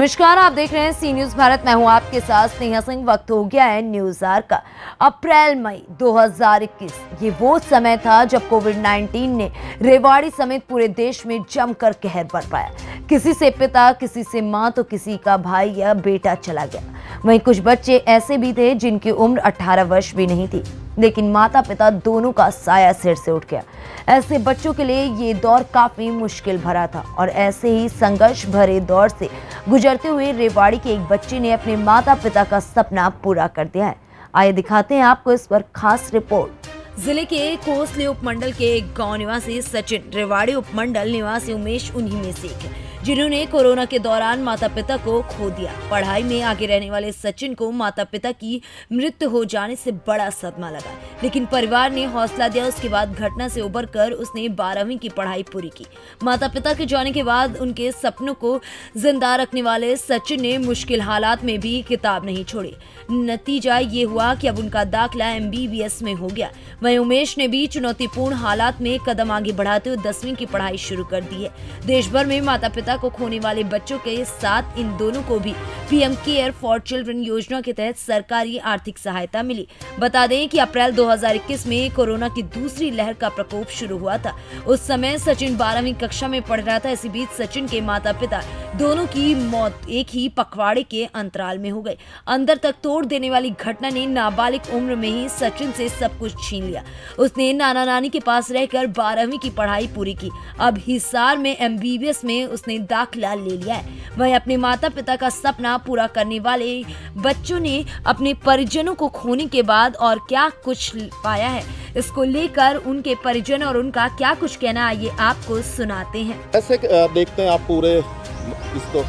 नमस्कार, आप देख रहे हैं सी न्यूज भारत। मैं हूं आपके साथ स्नेहा सिंह। वक्त हो गया है न्यूज आवर का। अप्रैल मई 2021 ये वो समय था जब कोविड-19 ने रेवाड़ी समेत पूरे देश में जमकर कहर बरपाया। किसी से पिता, किसी से मां तो किसी का भाई या बेटा चला गया। वहीं कुछ बच्चे ऐसे भी थे जिनकी उम्र 18 वर्ष भी नहीं थी, लेकिन माता पिता दोनों का साया सिर से उठ गया। ऐसे बच्चों के लिए ये दौर काफी मुश्किल भरा था और ऐसे ही संघर्ष भरे दौर से गुजरते हुए रेवाड़ी के एक बच्चे ने अपने माता पिता का सपना पूरा कर दिया है। आइए दिखाते हैं आपको इस पर खास रिपोर्ट। जिले के कोसली उपमंडल के एक गांव निवासी सचिन, रेवाड़ी उपमंडल निवासी उमेश उन्हीं में से एक है जिन्होंने कोरोना के दौरान माता पिता को खो दिया। पढ़ाई में आगे रहने वाले सचिन को माता पिता की मृत्यु हो जाने से बड़ा सदमा लगा, लेकिन परिवार ने हौसला दिया। उसके बाद घटना से उबरकर उसने 12वीं की पढ़ाई पूरी की। माता पिता के जाने के बाद उनके सपनों को जिंदा रखने वाले सचिन ने मुश्किल हालात में भी किताब नहीं छोड़ी। नतीजा ये हुआ कि अब उनका दाखिला MBBS में हो गया। वहीं उमेश ने भी चुनौतीपूर्ण हालात में कदम आगे बढ़ाते हुए 10वीं की पढ़ाई शुरू कर दी है। देश भर में माता पिता को खोने वाले बच्चों के साथ इन दोनों को भी PM केयर फॉर चिल्ड्रन योजना के तहत सरकारी आर्थिक सहायता मिली। बता दें कि अप्रैल 2021 में कोरोना की दूसरी लहर का प्रकोप शुरू हुआ था। उस समय सचिन 12वीं कक्षा में पढ़ रहा था। इसी बीच सचिन के माता पिता दोनों की मौत एक ही पखवाड़े के अंतराल में हो गई। अंदर तक तोड़ देने वाली घटना ने नाबालिग उम्र में ही सचिन से सब कुछ छीन लिया। उसने नाना नानी के पास रहकर 12वीं की पढ़ाई पूरी की। अब हिसार में MBBS में उसने दाखिला ले लिया है। वहीं अपने माता पिता का सपना पूरा करने वाले बच्चों ने अपने परिजनों को खोने के बाद और क्या कुछ पाया है, इसको लेकर उनके परिजन और उनका क्या कुछ कहना, आइए आपको सुनाते हैं। ऐसे देखते हैं आप पूरे इसको?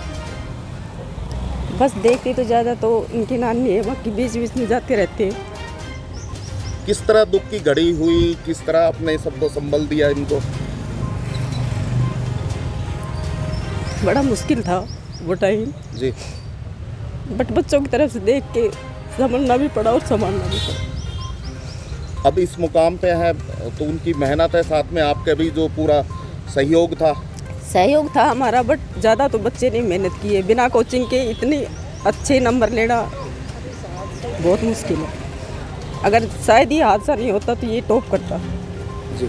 बस देखते तो ज़्यादा तो इनकी नानी है, बाकी बीच बीच में जाते रहते हैं। किस तरह दुख की घड़ी हुई, किस तरह अपने सबको संभल दिया इनको? बड़ा मुश्किल था वो टाइम जी, बट बच्चों की तरफ से देख के संभलना भी पड़ा और संभालना भी पड़ा। अब इस मुकाम पे है तो उनकी मेहनत है, साथ में आपका भी जो पूरा सहयोग था हमारा, बट ज़्यादा तो बच्चे ने मेहनत की है। बिना कोचिंग के इतने अच्छे नंबर लेना बहुत मुश्किल है। अगर शायद ये हादसा नहीं होता तो ये टॉप करता जी।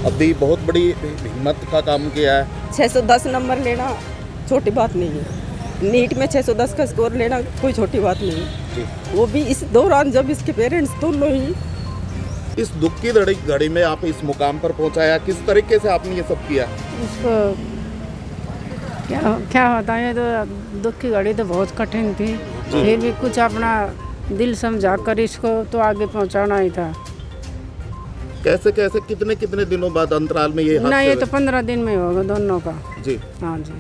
अभी बहुत बड़ी हिम्मत का काम किया है। 610 नंबर लेना छोटी बात नहीं है। नीट में 610 का स्कोर लेना कोई छोटी बात नहीं है जी। वो भी इस दौरान जब इसके पेरेंट्स दोनों ही इस दुख की घड़ी में आप इस मुकाम पर पहुंचाया, किस तरीके से आपने ये सब किया? इसको क्या होता है, तो दुख की घड़ी तो बहुत कठिन थी, फिर भी कुछ अपना दिल समझा कर इसको तो आगे पहुंचाना ही था। कैसे कितने दिनों बाद अंतराल में ये ना, ये तो 15 दिन में होगा दोनों का जी। हाँ जी,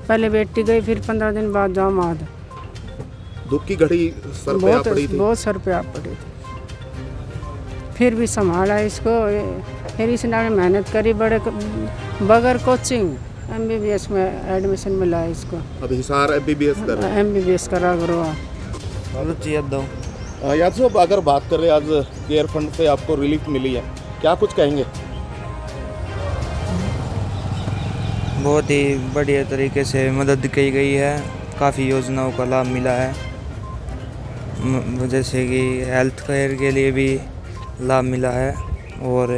पहले बेटी गई, फिर 15 दिन बाद दामाद। दुख की घड़ी सर पे आ पड़ी थी। बहुत सर पे आ पड़ी थी, फिर भी संभाला इसको। फिर इसने मेहनत करी, बगैर कोचिंग MBBS में एडमिशन मिला इसको। अब हिसार MBBS करा करो। याद साहब, अगर बात करें आज केयर फंड से आपको रिलीफ मिली है, क्या कुछ कहेंगे? बहुत ही बढ़िया तरीके से मदद की गई है, काफ़ी योजनाओं का लाभ मिला है, जैसे कि हेल्थ केयर के लिए भी लाभ मिला है और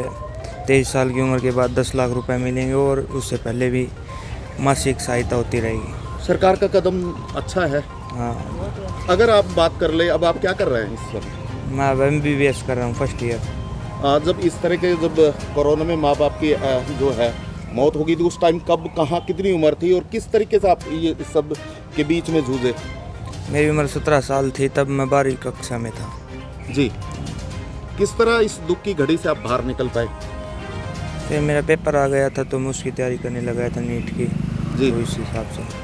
23 साल की उम्र के बाद 10 लाख रुपए मिलेंगे और उससे पहले भी मासिक सहायता होती रहेगी। सरकार का कदम अच्छा है। हाँ। अगर आप बात कर ले, अब आप क्या कर रहे हैं इस वक्त? मैं अब MBBS कर रहा हूँ, फर्स्ट ईयर। जब इस तरह के कोरोना में माँ बाप की जो है मौत होगी थी, उस टाइम कब, कहाँ, कितनी उम्र थी और किस तरीके से आप ये इस सब के बीच में जूझे? मेरी उम्र 17 साल थी, तब मैं 12वीं कक्षा में था जी। किस तरह इस दुख की घड़ी से आप बाहर निकल पाए? फिर मेरा पेपर आ गया था तो मैं उसकी तैयारी करने लगा था, नीट की जी। तो इस हिसाब से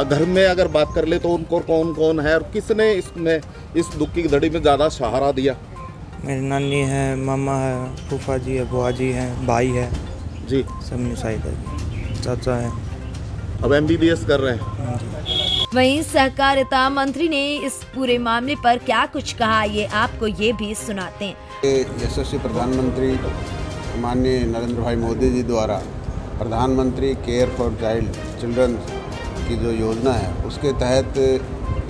घर में अगर बात कर ले तो उनको कौन कौन है और किसने इसमें इस दुख की घड़ी में ज़्यादा सहारा दिया? मेरी नानी है, मामा है, फूफा जी है, बुआ जी हैं, भाई है जी, सब ने सहायता की, चाचा है। अब MBBS कर रहे हैं। वहीं सहकारिता मंत्री ने इस पूरे मामले पर क्या कुछ कहा, ये आपको ये भी सुनाते हैं। यशस्वी प्रधानमंत्री माननीय नरेंद्र भाई मोदी जी द्वारा प्रधानमंत्री केयर फॉर चिल्ड्रन की जो योजना है उसके तहत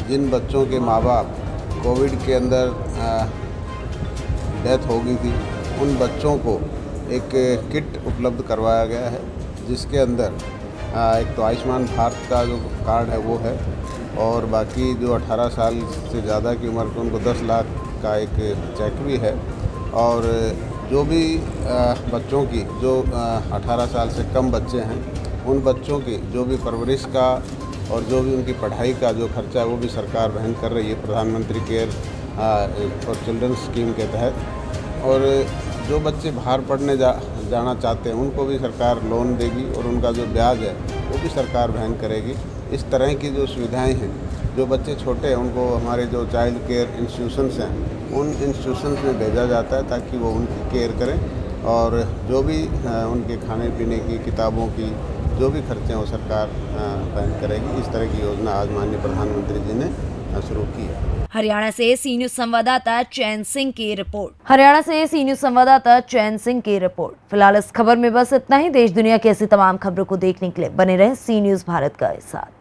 जिन बच्चों के माँ बाप कोविड के अंदर डेथ हो गई थी उन बच्चों को एक किट उपलब्ध करवाया गया है, जिसके अंदर एक तो आयुष्मान भारत का जो कार्ड है वो है, और बाकी जो 18 साल से ज़्यादा की उम्र के उनको 10 लाख का एक चेक भी है। और जो भी बच्चों की जो 18 साल से कम बच्चे हैं उन बच्चों की जो भी परवरिश का और जो भी उनकी पढ़ाई का जो खर्चा है वो भी सरकार वहन कर रही है प्रधानमंत्री केयर फॉर चिल्ड्रन स्कीम के तहत। और जो बच्चे बाहर पढ़ने जाना चाहते हैं उनको भी सरकार लोन देगी और उनका जो ब्याज है वो भी सरकार वहन करेगी। इस तरह की जो सुविधाएं हैं, जो बच्चे छोटे हैं उनको हमारे जो चाइल्ड केयर इंस्टीट्यूशंस हैं उन इंस्टीट्यूशंस में भेजा जाता है ताकि वो उनकी केयर करें, और जो भी उनके खाने पीने की, किताबों की जो भी खर्चे हैं वो सरकार वहन करेगी। इस तरह की योजना आज माननीय प्रधानमंत्री जी ने शुरू की है। हरियाणा से सी न्यूज संवाददाता चैन सिंह की रिपोर्ट। हरियाणा से सी न्यूज संवाददाता चैन सिंह की रिपोर्ट। फिलहाल इस खबर में बस इतना ही। देश दुनिया की ऐसी तमाम खबरों को देखने के लिए बने रहें सी न्यूज भारत के साथ।